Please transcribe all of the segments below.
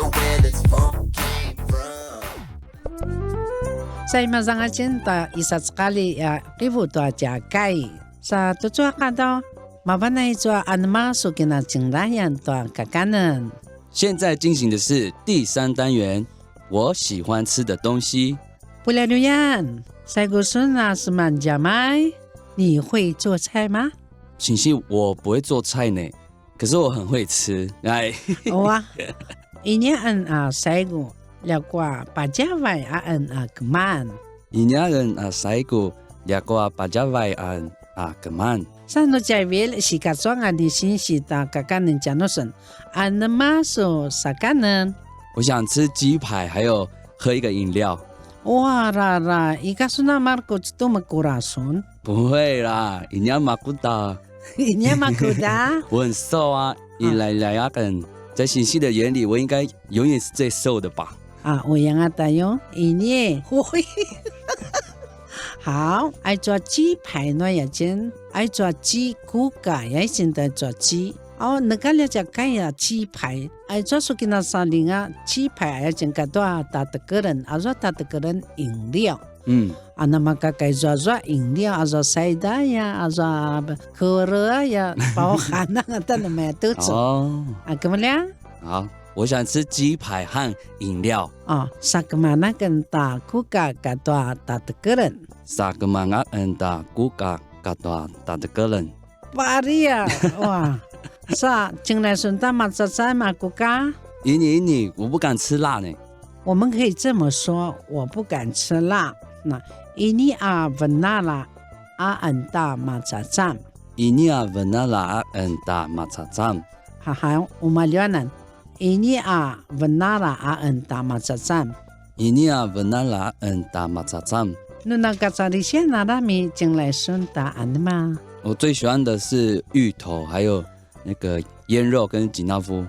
where this phone came from. Sa mga cinta, isa't sekali ribu tua jagai. Sa tujuan kado, mabanai tua anma sukina cinglayan tua kakanan. 现在进行的是第3单元，我喜欢吃的东西。Pulaluyan, saya gusuna seman jamai. 你会做菜吗？欣欣，我不会做菜呢，可是我很会吃。哎，哇，ini saya lagwa pajawai keman. Inyaran saiku lagwa pajawai keman. Sano jawil si kasongan di sini ta kakanan janosen. Anemaso sakanan. 我想吃鸡排，还有喝一个饮料。哇啦啦，ikasuna Marco tu makurasun. 不会啦，你要马古达。你马古达？我很瘦啊，以来人在欣欣的眼里，我应该永远是最瘦的吧？我yang ada yo, ini 会。好，爱做鸡排呢也真，爱做鸡骨架也真的做鸡。那个了就该呀鸡排，爱做出给那啥零啊，鸡排也真个多打的个人，做打的个人饮料。那么该做饮料，做塞达呀，做可乐呀，包含那个的那么都做。怎么样？好。我想吃鸡排和饮料。Sakmana kenta kuka katwa tatkeran. Sakmana enta kuka katwa tatkeran. Paria, wah. Sa, 进来顺大马仔仔嘛kuka。你，我不敢吃辣呢。我们可以这么说，我不敢吃辣。那ini venala enta macacan. Ini venala enta macacan. 好，我们聊呢。Ini venala enta macacan. Ini venala enta macacan. 那个在里些哪拉米进来顺大安的吗？我最喜欢的是芋头，还有那个腌肉跟吉纳夫。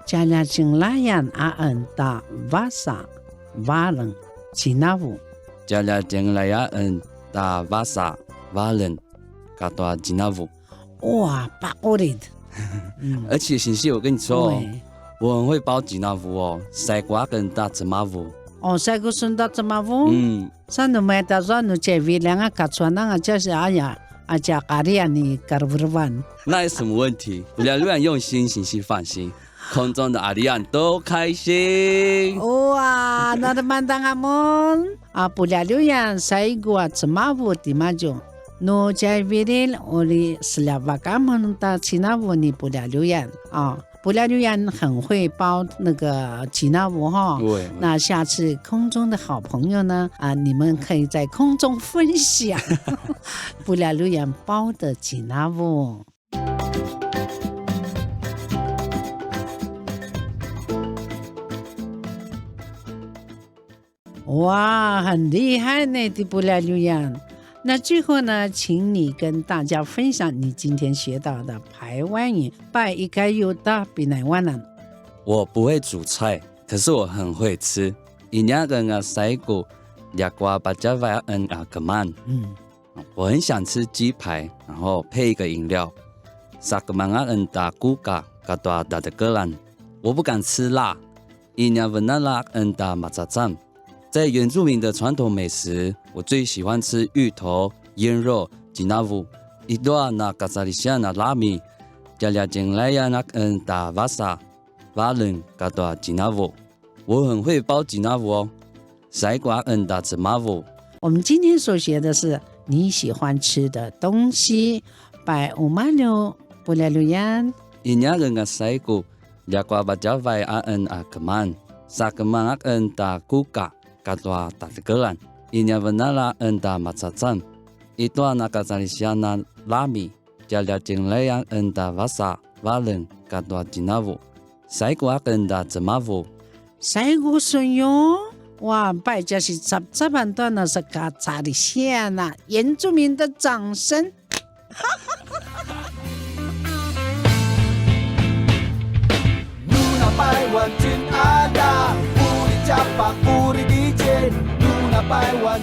加了进来yan enta vasa valen吉纳夫。加了进来呀enta vasa valen katwa吉纳夫。哇，巴过的。而且欣欣，我跟你说我很会包吉纳夫哦，西瓜跟大芝麻糊。西瓜顺大芝麻糊。上头买的说你这微两个卡穿那个就是加咖喱你咖喱饭。那有什么问题？不要乱用心，欣欣放心，空中的阿里安都开心。哇，那的蛮当阿mon不了留言西瓜芝麻糊的嘛就。No javiril oli slavakaman的吉纳乌你不了留言不了留言很会包那个吉纳乌哈。对。那下次空中的好朋友呢你们可以在空中分享不了留言包的吉纳乌。哇，很厉害呢，的不了留言。那最后呢，请你跟大家分享你今天学到的台湾语。拜一个有大比奈湾人。我不会煮菜，可是我很会吃。Inya跟西瓜lagwa pajawai keman。我很想吃鸡排，然后配一个饮料。Sakmana enta kuka katwa tatkeran。我不敢吃辣。Inya venala enta macacan。在原住民的传统美食，我最喜欢吃芋头、腌肉、吉纳夫。一段那卡萨里西那拉米，加了进来呀那打瓦萨、瓦伦卡多吉纳夫。我很会包吉纳夫哦，西瓜打芝麻夫。我们今天所学的是你喜欢吃的东西。拜五马六不了留言。Inya dengan西瓜lagwa pajawai keman。Sakmana enta kuka katwa tatkeran. Inya venala enta macacan. Itu anak Salisiana lami. Jalia jinglayang enta vasa valen katwa jinavu. Saigwa enta jemavu. Saigu sunyo. 哇，拜这是这半段呢是嘎查的线呐，原住民的掌声。Nuna Paiwan Chin Ada, Puri Chapa, Puri DJ, Nuna Paiwan